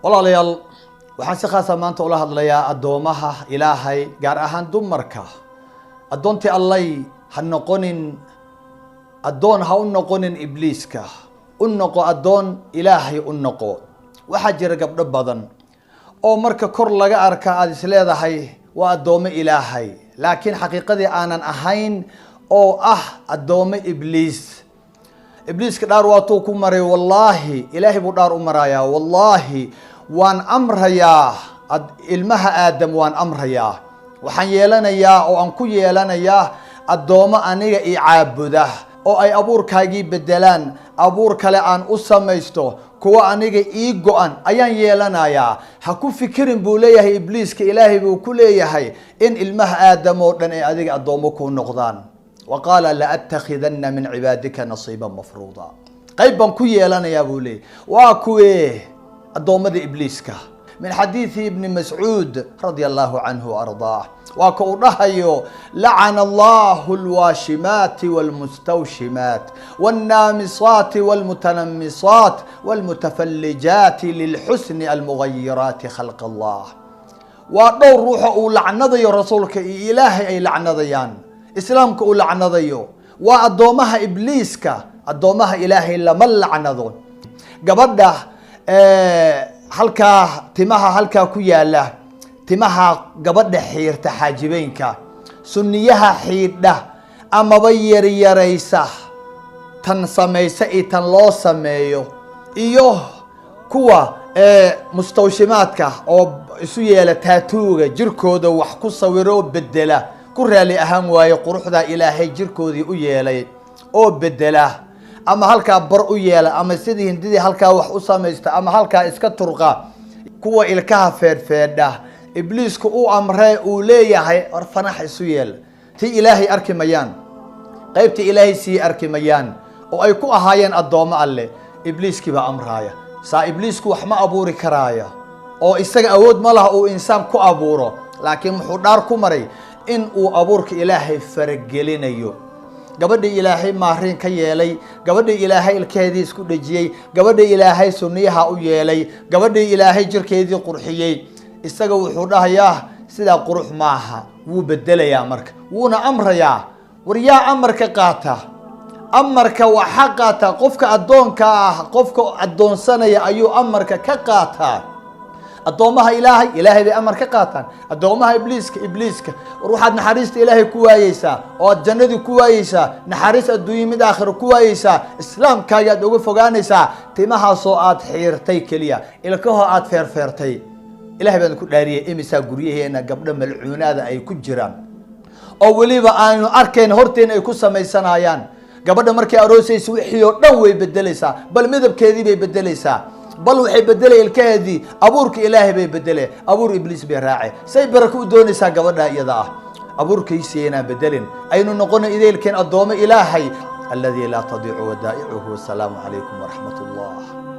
walaalayaal waxaan si khaas ah maanta ula hadlayaa addoomaha ilaahay gaar ahaan dumarka. addoontii allay ha noqonin addoon, ha u noqonin ibliiska, u noqo addoon ilaahay u noqo. waxaa jira gabdho badan oo marka kor laga arka aad is leedahay waa addoomo ilaahay, laakiin xaqiiqadii aanan ahayn oo ah addoomo ibliis. ibliiska dhaar waatuu ku maray, wallaahi ilaahay buu dhaar u marayaa, wallaahi waan amrayaa ilmaha aadam waan amrayaa, waxaan yeelanayaa oo aan ku yeelanayaa addoomo aniga i caabuda oo ay abuurkaagii bedelaan, abuur kale aan u samaysto, kuwa aniga ii go-an ayaan yeelanayaa. ha ku fikirin buu leeyahay ibliiska, ilaahay buu ku leeyahay in ilmaha aadam oo dhan ay adiga addoomo ku noqdaan. وقال لأتخذن من عبادك نصيبا مفروضا. قيبا كوي لنا يا بولي واكوي الضومد إبليسك من حديث ابن مسعود رضي الله عنه وأرضاه وكورهيو لعن الله الواشمات والمستوشمات والنامصات والمتنمصات والمتفلجات للحسن المغيرات خلق الله. ودور روحه لعنضي رسولك إلهي أي لعنضيان islaamka u lacnadayo waa addoomaha ibliiska, addoomaha ilaahay lama lacnado. gabadha halkaa timaha halkaa ku yaala, timaha gabadha xiirta xaajibeynka, sunniyaha xiidha amaba yaryaraysa, tan samaysa iyo tan loo sameeyo, iyo kuwa mustawshimaadka oo isu yeela taatuuga jirkooda wax ku sawiro bedela, ku raali ahaan waaye quruxda ilaahay jirkoodii u yeelay oo bedela, ama halkaa bar u yeela, ama sidii hindidii halkaa wax u samaysta, ama halkaa iska turqa, kuwa ilkaha feedhfeedha ibliisku u amree uu leeyahay war fanax isu yeel. ti ilaahay arki mayaan, qaybta ilaahay sii arki mayaan oo ay ku ahaayeen addoomo alle. ibliiskii baa amraaya. saa ibliisku wax ma abuuri karaaya oo isaga awood ma laha uu insaan ku abuuro, laakiin wuxuu dhaar ku maray in uu abuurka ilaahay faragelinayo. gabadhii ilaahay maariin ka yeelay, gabadhii ilaahay ilkeedii isku dhejiyey, gabadhii ilaahay sunniyaha u yeelay, gabadhii ilaahay jirkeedii qurxiyey, isaga wuxuu dhahayaa sidaa qurux maaha, wuu bedelayaa marka, wuuna amrayaa. war yaa amarka qaata? amarka waxaa qaata qofka addoonka ah, qofka addoonsanaya ayuu amarka ka qaataa. addoomaha ilaahay, ilaahay bay amar ka qaataan. addoomaha ibliiska, ibliiska war waxaad naxariista ilaahay ku waayeysaa oo aad jannadii ku waayeysaa, naxariis adduunye mid aakhiro ku waayeysaa, islaamkaaga aad uga fogaanaysaa timahaasoo aad xiirtay keliya, ilkahoo aad feerfeertay. ilaahay baan ku dhaariyay imisaa guryaheena gabdho malcuunaada ay ku jiraan oo weliba aanu arkayn horteen ay ku samaysanayaan. gabadha markay aroosaysa wixii oo dhan way bedelaysaa, bal midabkeedii bay bedelaysaa, bal waxay bedelay ilkaheedii, abuurka ilaahay bay bedelay, abuur ibliis bay raacay. say barako u doonaysaa gabadha iyada ah? abuurkiisii inaan bedelin, aynu noqono idaylkeen addoomo ilaahay. alladii laa tadiicu wadaa'icuhu. wasalaamu calaykum waraxmat ullah.